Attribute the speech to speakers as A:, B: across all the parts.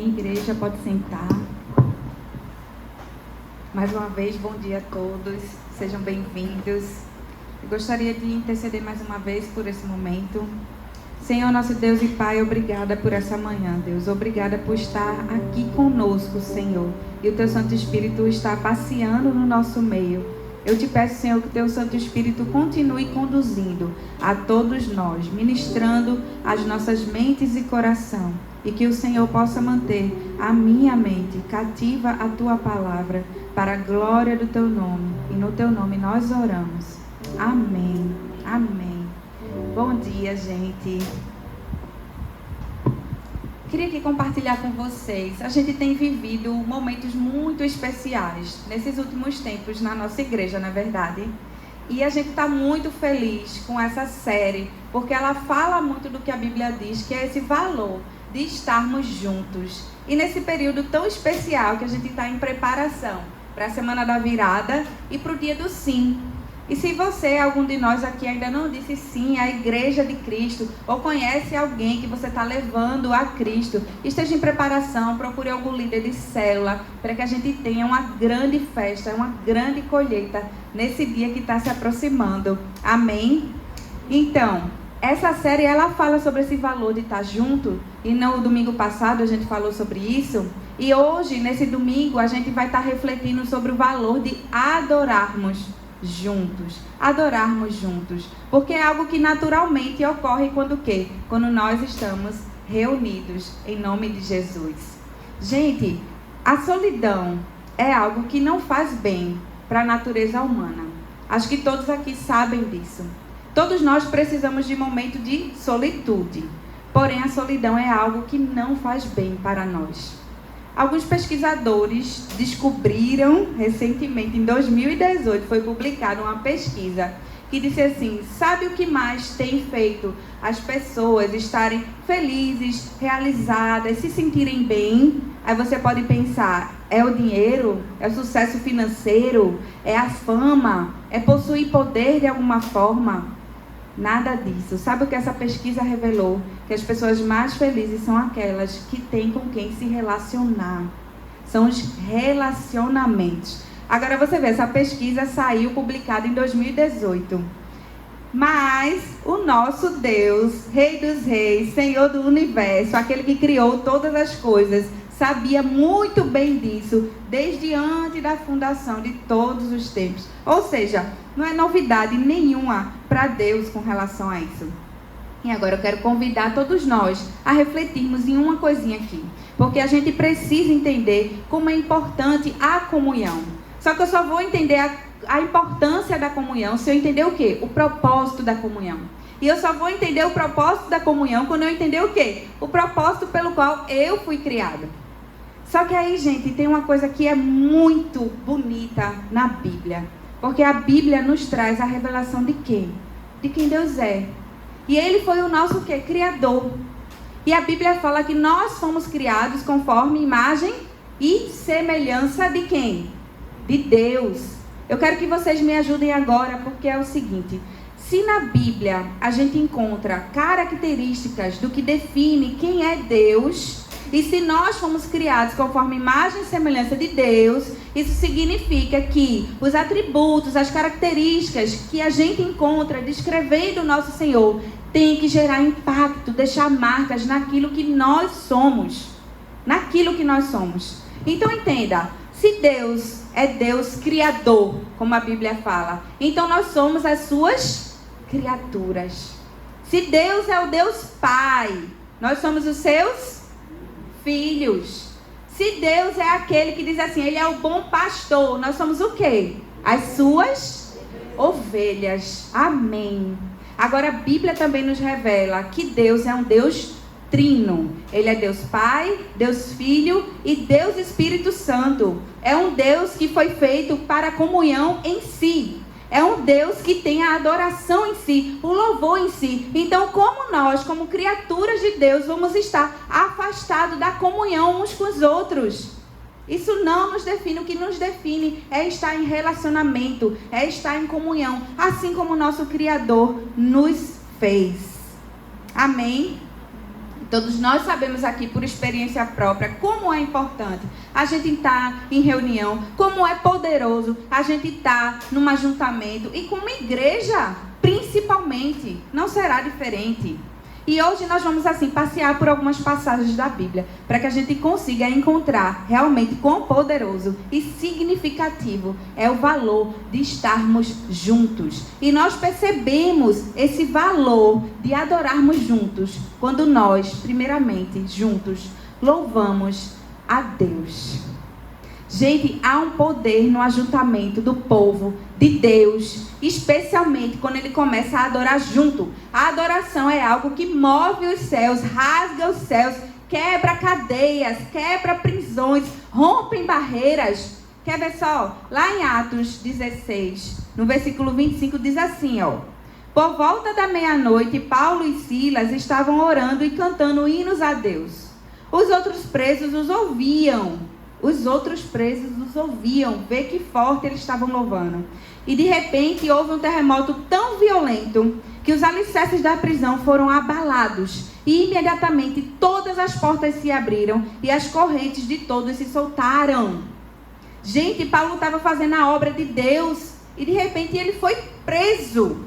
A: Amém, igreja, pode sentar. Mais uma vez, bom dia a todos, sejam bem-vindos. Eu gostaria de interceder mais uma vez por esse momento. Senhor, nosso Deus e Pai, obrigada por essa manhã, Deus. Obrigada por estar aqui conosco, Senhor. E o Teu Santo Espírito está passeando no nosso meio. Eu te peço, Senhor, que o Teu Santo Espírito continue conduzindo a todos nós, ministrando as nossas mentes e coração. E que o Senhor possa manter a minha mente cativa à Tua palavra, para a glória do Teu nome. E no Teu nome nós oramos. Amém. Amém. Bom dia, gente. Queria aqui compartilhar com vocês. A gente tem vivido momentos muito especiais nesses últimos tempos na nossa igreja, na verdade. E a gente está muito feliz com essa série, porque ela fala muito do que a Bíblia diz, que é esse valor de estarmos juntos. E nesse período tão especial que a gente está em preparação para a Semana da Virada e para o Dia do Sim. E se você, algum de nós aqui ainda não disse sim à Igreja de Cristo, ou conhece alguém que você está levando a Cristo, esteja em preparação, procure algum líder de célula, para que a gente tenha uma grande festa, uma grande colheita nesse dia que está se aproximando. Amém? Então, essa série, ela fala sobre esse valor de estar junto, e no domingo passado a gente falou sobre isso, e hoje, nesse domingo, a gente vai estar refletindo sobre o valor de adorarmos juntos, porque é algo que naturalmente ocorre quando o quê? Quando nós estamos reunidos em nome de Jesus. Gente, a solidão é algo que não faz bem para a natureza humana. Acho que todos aqui sabem disso. Todos nós precisamos de momento de solitude, porém a solidão é algo que não faz bem para nós. Alguns pesquisadores descobriram recentemente, em 2018, foi publicada uma pesquisa que disse assim: sabe o que mais tem feito as pessoas estarem felizes, realizadas, se sentirem bem? Aí você pode pensar, é o dinheiro? É o sucesso financeiro? É a fama? É possuir poder de alguma forma? Nada disso. Sabe o que essa pesquisa revelou? Que as pessoas mais felizes são aquelas que têm com quem se relacionar. São os relacionamentos. Agora você vê, essa pesquisa saiu publicada em 2018. Mas o nosso Deus, Rei dos Reis, Senhor do Universo, aquele que criou todas as coisas, sabia muito bem disso desde antes da fundação de todos os tempos. Ou seja, não é novidade nenhuma para Deus com relação a isso. E agora eu quero convidar todos nós a refletirmos em uma coisinha aqui. Porque a gente precisa entender como é importante a comunhão. Só que eu só vou entender a importância da comunhão se eu entender o quê? O propósito da comunhão. E eu só vou entender o propósito da comunhão quando eu entender o quê? O propósito pelo qual eu fui criado. Só que aí, gente, tem uma coisa que é muito bonita na Bíblia. Porque a Bíblia nos traz a revelação de quem? De quem Deus é. E Ele foi o nosso quê? Criador. E a Bíblia fala que nós fomos criados conforme imagem e semelhança de quem? De Deus. Eu quero que vocês me ajudem agora, porque é o seguinte: se na Bíblia a gente encontra características do que define quem é Deus, e se nós fomos criados conforme imagem e semelhança de Deus, isso significa que os atributos, as características que a gente encontra descrevendo o nosso Senhor tem que gerar impacto, deixar marcas naquilo que nós somos. Naquilo que nós somos. Então entenda, se Deus é Deus criador, como a Bíblia fala, então nós somos as suas criaturas. Se Deus é o Deus Pai, nós somos os seus filhos. Se Deus é aquele que diz assim, Ele é o bom pastor, nós somos o quê? As suas ovelhas. Amém. Agora a Bíblia também nos revela que Deus é um Deus trino. Ele é Deus Pai, Deus Filho e Deus Espírito Santo. É um Deus que foi feito para a comunhão em si. É um Deus que tem a adoração em si, o louvor em si. Então, como nós, como criaturas de Deus, vamos estar afastados da comunhão uns com os outros? Isso não nos define. O que nos define é estar em relacionamento, é estar em comunhão, assim como o nosso Criador nos fez. Amém? Todos nós sabemos aqui por experiência própria como é importante a gente estar em reunião, como é poderoso a gente estar num ajuntamento, e como igreja, principalmente, não será diferente. E hoje nós vamos assim passear por algumas passagens da Bíblia, para que a gente consiga encontrar realmente quão poderoso e significativo é o valor de estarmos juntos. E nós percebemos esse valor de adorarmos juntos quando nós, primeiramente, juntos, louvamos a Deus. Gente, há um poder no ajuntamento do povo de Deus, especialmente quando ele começa a adorar junto. A adoração é algo que move os céus, rasga os céus, quebra cadeias, quebra prisões, rompe barreiras. Quer ver só? Lá em Atos 16, no versículo 25, diz assim, ó: por volta da meia-noite, Paulo e Silas estavam orando e cantando hinos a Deus. Os outros presos os ouviam, ver que forte eles estavam louvando. E de repente houve um terremoto tão violento que os alicerces da prisão foram abalados. E imediatamente todas as portas se abriram e as correntes de todos se soltaram. Gente, Paulo estava fazendo a obra de Deus e de repente ele foi preso.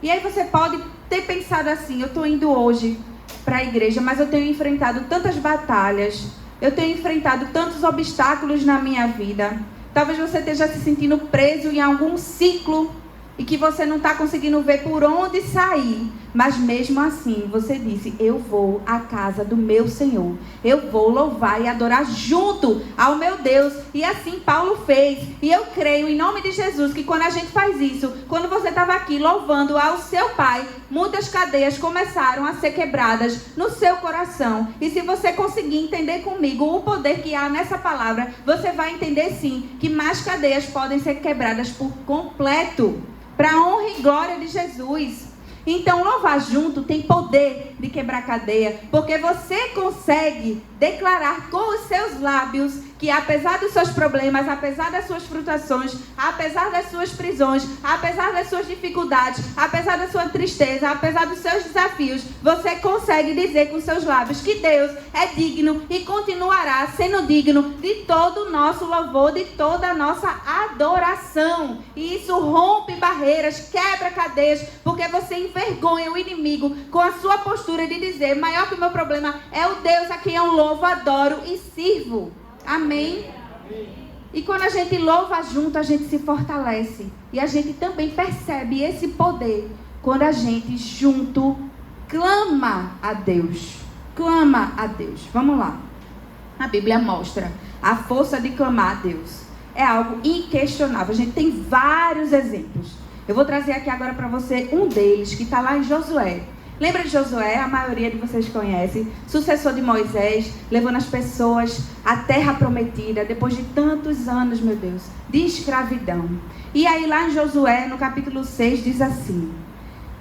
A: E aí você pode ter pensado assim: eu estou indo hoje para a igreja, mas eu tenho enfrentado tantas batalhas, eu tenho enfrentado tantos obstáculos na minha vida. Talvez você esteja se sentindo preso em algum ciclo e que você não está conseguindo ver por onde sair. Mas mesmo assim, você disse: eu vou à casa do meu Senhor. Eu vou louvar e adorar junto ao meu Deus. E assim Paulo fez. E eu creio em nome de Jesus que quando a gente faz isso, quando você estava aqui louvando ao seu Pai, muitas cadeias começaram a ser quebradas no seu coração. E se você conseguir entender comigo o poder que há nessa palavra, você vai entender sim que mais cadeias podem ser quebradas por completo, para a honra e glória de Jesus. Então, louvar junto tem poder de quebrar cadeia, porque você consegue declarar com os seus lábios que apesar dos seus problemas, apesar das suas frustrações, apesar das suas prisões, apesar das suas dificuldades, apesar da sua tristeza, apesar dos seus desafios, você consegue dizer com seus lábios que Deus é digno e continuará sendo digno de todo o nosso louvor, de toda a nossa adoração. E isso rompe barreiras, quebra cadeias, porque você envergonha o inimigo com a sua postura de dizer: maior que o meu problema é o Deus a quem eu louvo, adoro e sirvo. Amém? E quando a gente louva junto, a gente se fortalece. E a gente também percebe esse poder quando a gente junto clama a Deus. Clama a Deus. Vamos lá. A Bíblia mostra a força de clamar a Deus. É algo inquestionável. A gente tem vários exemplos. Eu vou trazer aqui agora para você um deles, que está lá em Josué. Lembra de Josué? A maioria de vocês conhecem. Sucessor de Moisés, levando as pessoas à terra prometida, depois de tantos anos, meu Deus, de escravidão. E aí lá em Josué, no capítulo 6, diz assim: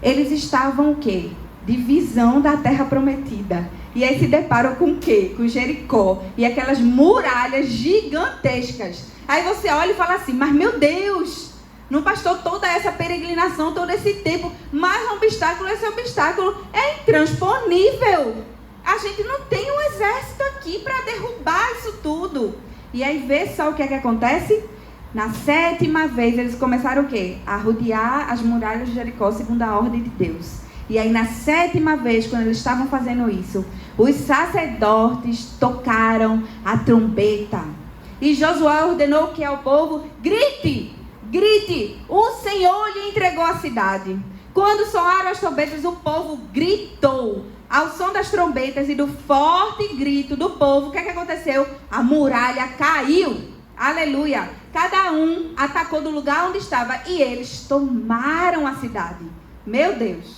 A: eles estavam o quê? De visão da terra prometida. E aí se deparam com o quê? Com Jericó. E aquelas muralhas gigantescas. Aí você olha e fala assim: mas meu Deus, não bastou toda essa peregrinação, todo esse tempo, mais um obstáculo. Esse obstáculo é intransponível. A gente não tem um exército aqui para derrubar isso tudo. E aí vê só o que é que acontece? Na 7ª vez eles começaram o quê? A rodear as muralhas de Jericó segundo a ordem de Deus. E aí na 7ª vez, quando eles estavam fazendo isso, os sacerdotes tocaram a trombeta. E Josué ordenou que ao povo: grite! Grite, o Senhor lhe entregou a cidade. Quando soaram as trombetas, o povo gritou. Ao som das trombetas e do forte grito do povo, o que é que aconteceu? A muralha caiu. Aleluia. Cada um atacou do lugar onde estava e eles tomaram a cidade. Meu Deus.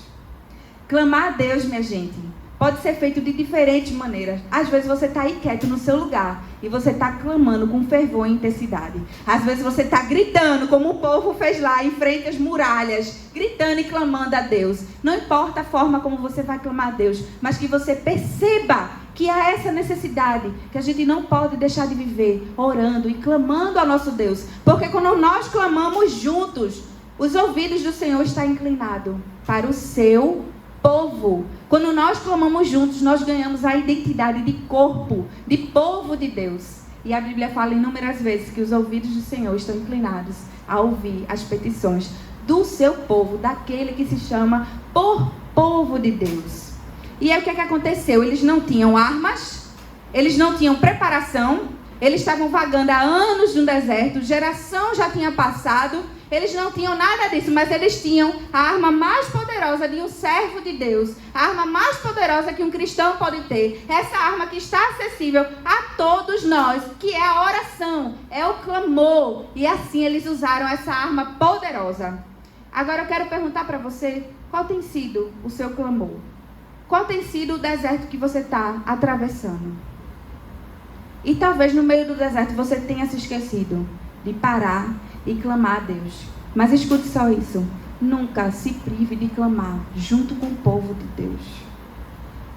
A: Clamar a Deus, minha gente, pode ser feito de diferentes maneiras. Às vezes você está aí quieto no seu lugar e você está clamando com fervor e intensidade. Às vezes você está gritando, como o povo fez lá em frente às muralhas, gritando e clamando a Deus. Não importa a forma como você vai clamar a Deus, mas que você perceba que há essa necessidade, que a gente não pode deixar de viver orando e clamando ao nosso Deus. Porque quando nós clamamos juntos, os ouvidos do Senhor estão inclinados para o seu povo, Quando nós clamamos juntos, nós ganhamos a identidade de corpo, de povo de Deus. E a Bíblia fala inúmeras vezes que os ouvidos do Senhor estão inclinados a ouvir as petições do seu povo, daquele que se chama por povo de Deus. E aí o que aconteceu? Eles não tinham armas, eles não tinham preparação, eles estavam vagando há anos no deserto, geração já tinha passado, eles não tinham nada disso, mas eles tinham a arma mais poderosa de um servo de Deus, a arma mais poderosa que um cristão pode ter, essa arma que está acessível a todos nós, que é a oração, é o clamor, e assim eles usaram essa arma poderosa. Agora eu quero perguntar para você, qual tem sido o seu clamor? Qual tem sido o deserto que você está atravessando? E talvez no meio do deserto você tenha se esquecido de parar e clamar a Deus. Mas escute só isso. Nunca se prive de clamar junto com o povo de Deus.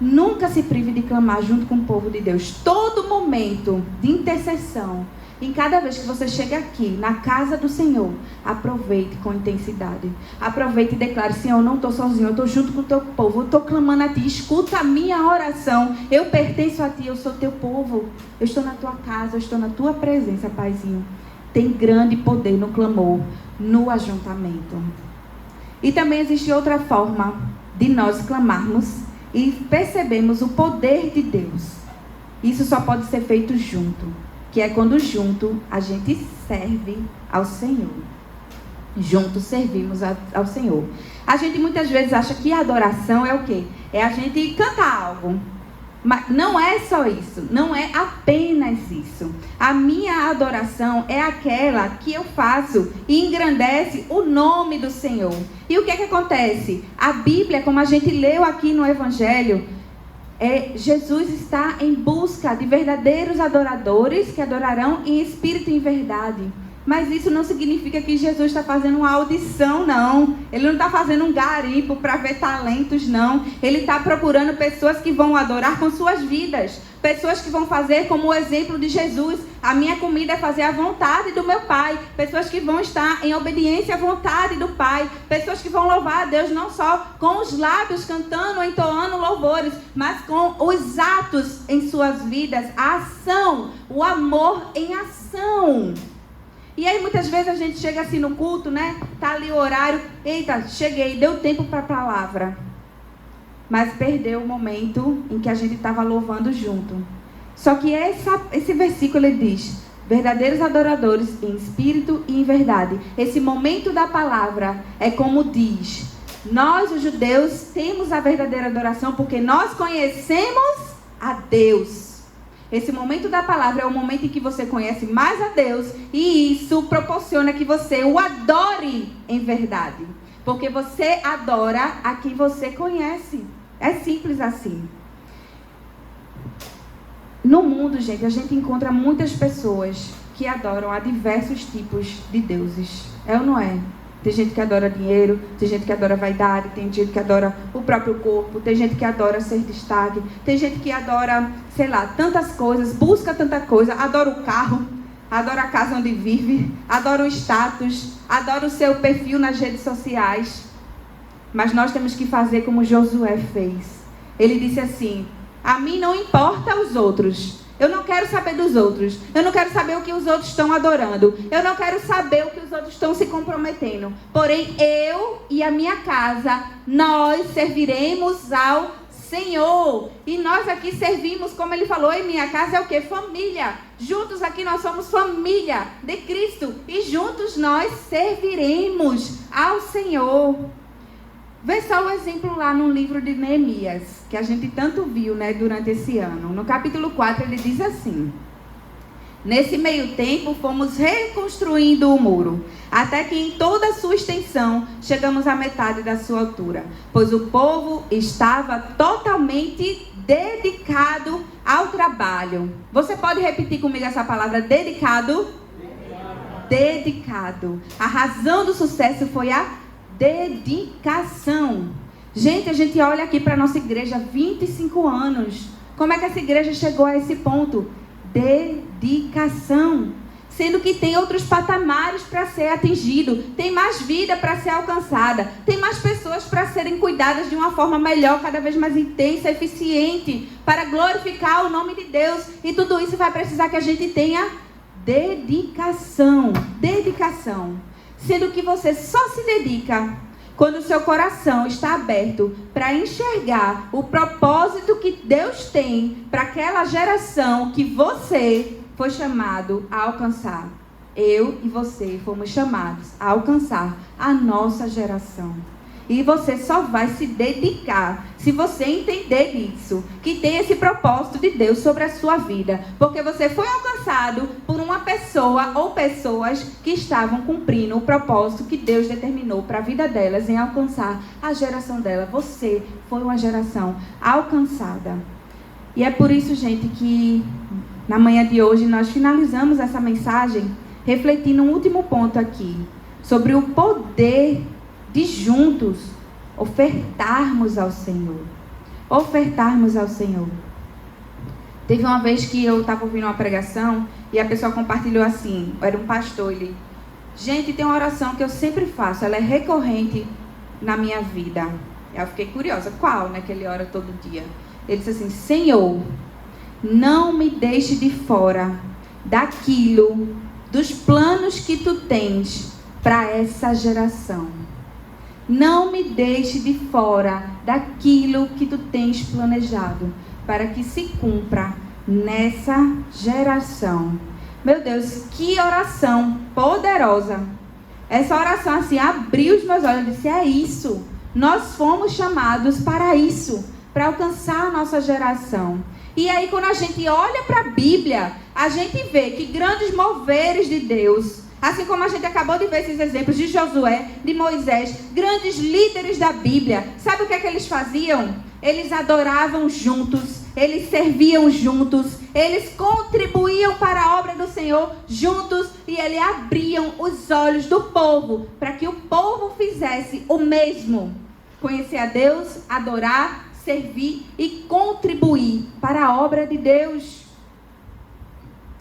A: Nunca se prive de clamar junto com o povo de Deus. Todo momento de intercessão, em cada vez que você chega aqui, na casa do Senhor, aproveite com intensidade. Aproveite e declare: Senhor, eu não estou sozinho, eu estou junto com o teu povo, eu estou clamando a Ti, escuta a minha oração, eu pertenço a Ti, eu sou teu povo, eu estou na Tua casa, eu estou na Tua presença, Paizinho. Tem grande poder no clamor, no ajuntamento. E também existe outra forma de nós clamarmos e percebemos o poder de Deus. Isso só pode ser feito junto, que é quando junto a gente serve ao Senhor. Juntos servimos ao Senhor. A gente muitas vezes acha que a adoração é o quê? É a gente cantar algo. Mas não é só isso, não é apenas isso. A minha adoração é aquela que eu faço e engrandece o nome do Senhor. E o que é que acontece? A Bíblia, como a gente leu aqui no Evangelho, Jesus está em busca de verdadeiros adoradores que adorarão em espírito e em verdade. Mas isso não significa que Jesus está fazendo uma audição, não. Ele não está fazendo um garimpo para ver talentos, não. Ele está procurando pessoas que vão adorar com suas vidas. Pessoas que vão fazer como o exemplo de Jesus. A minha comida é fazer a vontade do meu Pai. Pessoas que vão estar em obediência à vontade do Pai. Pessoas que vão louvar a Deus não só com os lábios cantando, entoando louvores, mas com os atos em suas vidas. A ação, o amor em ação. E aí muitas vezes a gente chega assim no culto, né? Tá ali o horário. Eita, cheguei, deu tempo para a palavra. Mas perdeu o momento em que a gente estava louvando junto. Só que esse versículo ele diz: verdadeiros adoradores em espírito e em verdade. Esse momento da palavra é como diz: nós os judeus temos a verdadeira adoração porque nós conhecemos a Deus. Esse momento da palavra é o momento em que você conhece mais a Deus, e isso proporciona que você o adore em verdade. Porque você adora a quem você conhece. É simples assim. No mundo, gente, a gente encontra muitas pessoas que adoram a diversos tipos de deuses. É ou não é? Tem gente que adora dinheiro, tem gente que adora vaidade, tem gente que adora o próprio corpo, tem gente que adora ser destaque, tem gente que adora, sei lá, tantas coisas, busca tanta coisa, adora o carro, adora a casa onde vive, adora o status, adora o seu perfil nas redes sociais. Mas nós temos que fazer como Josué fez. Ele disse assim: a mim não importa os outros. Eu não quero saber dos outros. Eu não quero saber o que os outros estão adorando. Eu não quero saber o que os outros estão se comprometendo. Porém, eu e a minha casa, nós serviremos ao Senhor. E nós aqui servimos, como ele falou, em minha casa é o quê? Família. Juntos aqui nós somos família de Cristo. E juntos nós serviremos ao Senhor. Vê só o exemplo lá no livro de Neemias, que a gente tanto viu, né, durante esse ano. No capítulo 4 ele diz assim: nesse meio tempo fomos reconstruindo o muro, até que em toda a sua extensão chegamos à metade da sua altura, pois o povo estava totalmente dedicado ao trabalho. Você pode repetir comigo essa palavra, dedicado? Dedicado. A razão do sucesso foi a dedicação. Gente, a gente olha aqui para a nossa igreja há 25 anos. Como é que essa igreja chegou a esse ponto? Dedicação. sendo que tem outros patamares para ser atingido, tem mais vida para ser alcançada, tem mais pessoas para serem cuidadas de uma forma melhor, cada vez mais intensa, eficiente, para glorificar o nome de Deus. E tudo isso vai precisar que a gente tenha dedicação, sendo que você só se dedica quando o seu coração está aberto para enxergar o propósito que Deus tem para aquela geração que você foi chamado a alcançar. Eu e você fomos chamados a alcançar a nossa geração. E você só vai se dedicar se você entender isso, que tem esse propósito de Deus sobre a sua vida. Porque você foi alcançado por uma pessoa ou pessoas que estavam cumprindo o propósito que Deus determinou para a vida delas em alcançar a geração dela. Você foi uma geração alcançada. E é por isso, gente, que na manhã de hoje nós finalizamos essa mensagem refletindo um último ponto aqui, sobre o poder de juntos ofertarmos ao Senhor. Ofertarmos ao Senhor. Teve uma vez que eu estava ouvindo uma pregação e a pessoa compartilhou assim, era um pastor, ele: gente, tem uma oração que eu sempre faço, ela é recorrente na minha vida. Eu fiquei curiosa, qual, né, que ele ora todo dia? Ele disse assim: Senhor, não me deixe de fora daquilo, dos planos que tu tens para essa geração. Não me deixe de fora daquilo que tu tens planejado para que se cumpra nessa geração. Meu Deus, que oração poderosa. Essa oração assim abriu os meus olhos. Eu disse: é isso. Nós fomos chamados para isso, para alcançar a nossa geração. E aí, quando a gente olha para a Bíblia, a gente vê que grandes moveres de Deus, assim como a gente acabou de ver esses exemplos de Josué, de Moisés, grandes líderes da Bíblia, sabe o que é que eles faziam? Eles adoravam juntos, eles serviam juntos, eles contribuíam para a obra do Senhor juntos, e eles abriam os olhos do povo para que o povo fizesse o mesmo. Conhecer a Deus, adorar, servir e contribuir para a obra de Deus.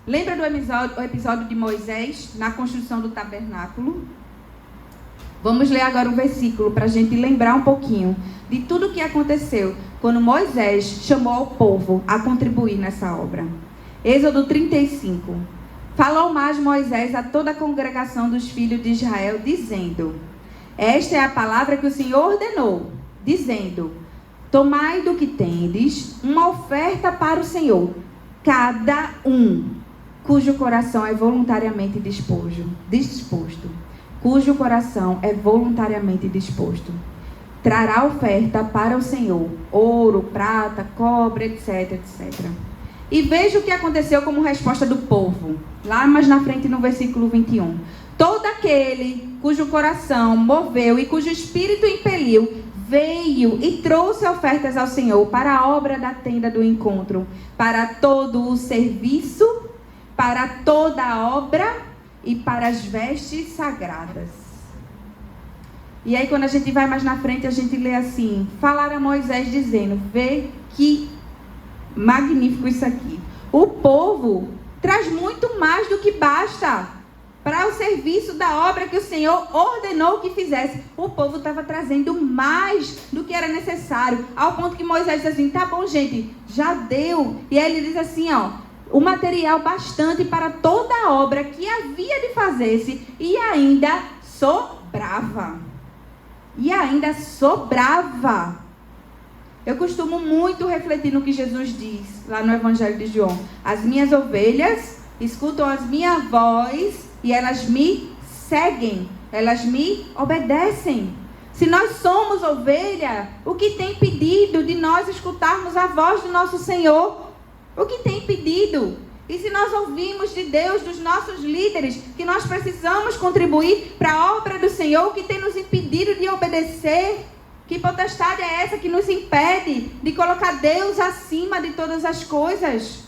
A: Lembra do episódio de Moisés na construção do tabernáculo? Vamos ler agora um versículo para a gente lembrar um pouquinho de tudo o que aconteceu quando Moisés chamou o povo a contribuir nessa obra. Êxodo 35. Falou mais Moisés a toda a congregação dos filhos de Israel, dizendo: esta é a palavra que o Senhor ordenou, dizendo: tomai do que tendes uma oferta para o Senhor, cada um cujo coração é voluntariamente disposto, cujo coração é voluntariamente disposto, trará oferta para o Senhor, ouro, prata, cobre, etc, etc. E veja o que aconteceu como resposta do povo, lá mais na frente no versículo 21. Todo aquele cujo coração moveu e cujo espírito impeliu, veio e trouxe ofertas ao Senhor para a obra da tenda do encontro, para todo o serviço, para toda a obra e para as vestes sagradas. E aí, quando a gente vai mais na frente, a gente lê assim: falaram a Moisés dizendo, vê que magnífico isso aqui. O povo traz muito mais do que basta para o serviço da obra que o Senhor ordenou que fizesse. O povo estava trazendo mais do que era necessário, ao ponto que Moisés diz assim: tá bom, gente, já deu. E aí ele diz assim, ó: o material bastante para toda a obra que havia de fazer-se, e ainda sobrava. Eu costumo muito refletir no que Jesus diz lá no Evangelho de João: as minhas ovelhas escutam a minha voz e elas me seguem, elas me obedecem. Se nós somos ovelha, o que tem impedido de nós escutarmos a voz do nosso Senhor? O que tem impedido? E se nós ouvimos de Deus, dos nossos líderes, que nós precisamos contribuir para a obra do Senhor, o que tem nos impedido de obedecer? Que potestade é essa que nos impede de colocar Deus acima de todas as coisas?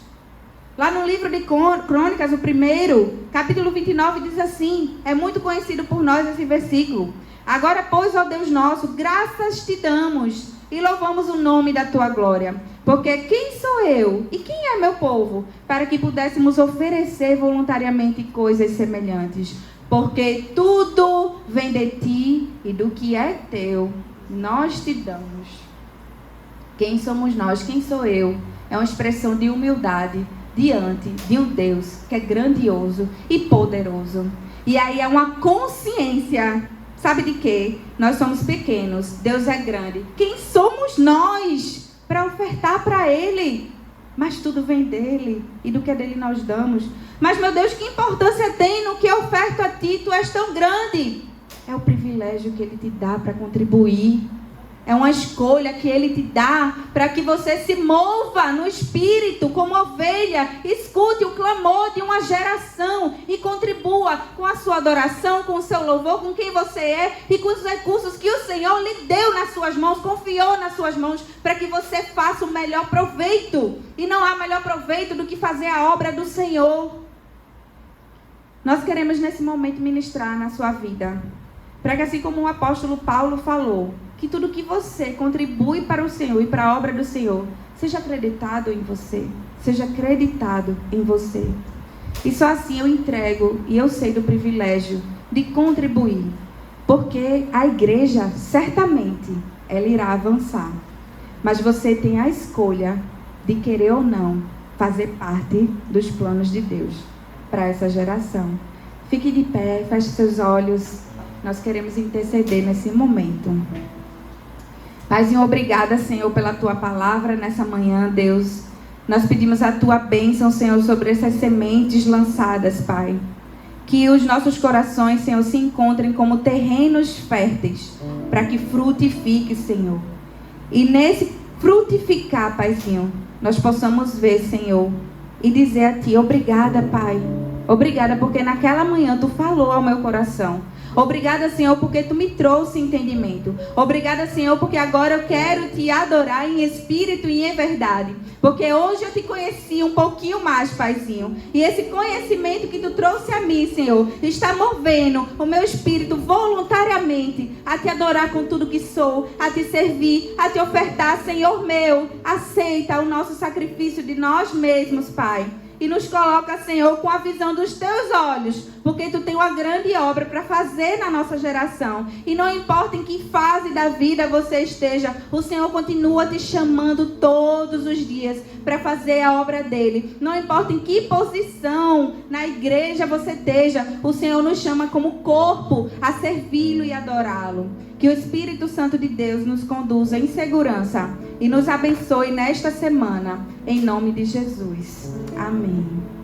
A: Lá no livro de Crônicas, o 1, capítulo 29, diz assim, é muito conhecido por nós esse versículo: agora, pois, ó Deus nosso, graças te damos, e louvamos o nome da tua glória. Porque quem sou eu e quem é meu povo para que pudéssemos oferecer voluntariamente coisas semelhantes? Porque tudo vem de ti e do que é teu, nós te damos. Quem somos nós? Quem sou eu? É uma expressão de humildade diante de um Deus que é grandioso e poderoso. E aí é uma consciência, sabe de quê? Nós somos pequenos, Deus é grande. Quem somos nós para ofertar para Ele? Mas tudo vem dEle e do que é dEle nós damos. Mas, meu Deus, que importância tem no que eu oferto a Ti? Tu és tão grande. É o privilégio que Ele te dá para contribuir. É uma escolha que Ele te dá para que você se mova no Espírito como ovelha. Escute o clamor de uma geração e contribua com a sua adoração, com o seu louvor, com quem você é e com os recursos que o Senhor lhe deu nas suas mãos, confiou nas suas mãos, para que você faça o melhor proveito. E não há melhor proveito do que fazer a obra do Senhor. Nós queremos nesse momento ministrar na sua vida, para que assim como o apóstolo Paulo falou, que tudo que você contribui para o Senhor e para a obra do Senhor, seja acreditado em você, seja acreditado em você. E só assim eu entrego e eu sei do privilégio de contribuir, porque a igreja, certamente, ela irá avançar. Mas você tem a escolha de querer ou não fazer parte dos planos de Deus para essa geração. Fique de pé, feche seus olhos. Nós queremos interceder nesse momento. Paizinho, obrigada, Senhor, pela Tua palavra nessa manhã, Deus. Nós pedimos a Tua bênção, Senhor, sobre essas sementes lançadas, Pai. Que os nossos corações, Senhor, se encontrem como terrenos férteis, para que frutifique, Senhor. E nesse frutificar, Paizinho, nós possamos ver, Senhor, e dizer a Ti, obrigada, Pai. Obrigada, porque naquela manhã Tu falou ao meu coração. Obrigada, Senhor, porque Tu me trouxe entendimento. Obrigada, Senhor, porque agora eu quero Te adorar em espírito e em verdade. Porque hoje eu Te conheci um pouquinho mais, Paizinho. E esse conhecimento que Tu trouxe a mim, Senhor, está movendo o meu espírito voluntariamente a Te adorar com tudo que sou, a Te servir, a Te ofertar, Senhor meu. Aceita o nosso sacrifício de nós mesmos, Pai. E nos coloca, Senhor, com a visão dos Teus olhos, porque Tu tem uma grande obra para fazer na nossa geração. E não importa em que fase da vida você esteja, o Senhor continua te chamando todos os dias para fazer a obra dEle. Não importa em que posição na igreja você esteja, o Senhor nos chama como corpo a servi-lo e adorá-lo. Que o Espírito Santo de Deus nos conduza em segurança e nos abençoe nesta semana, em nome de Jesus. Amém.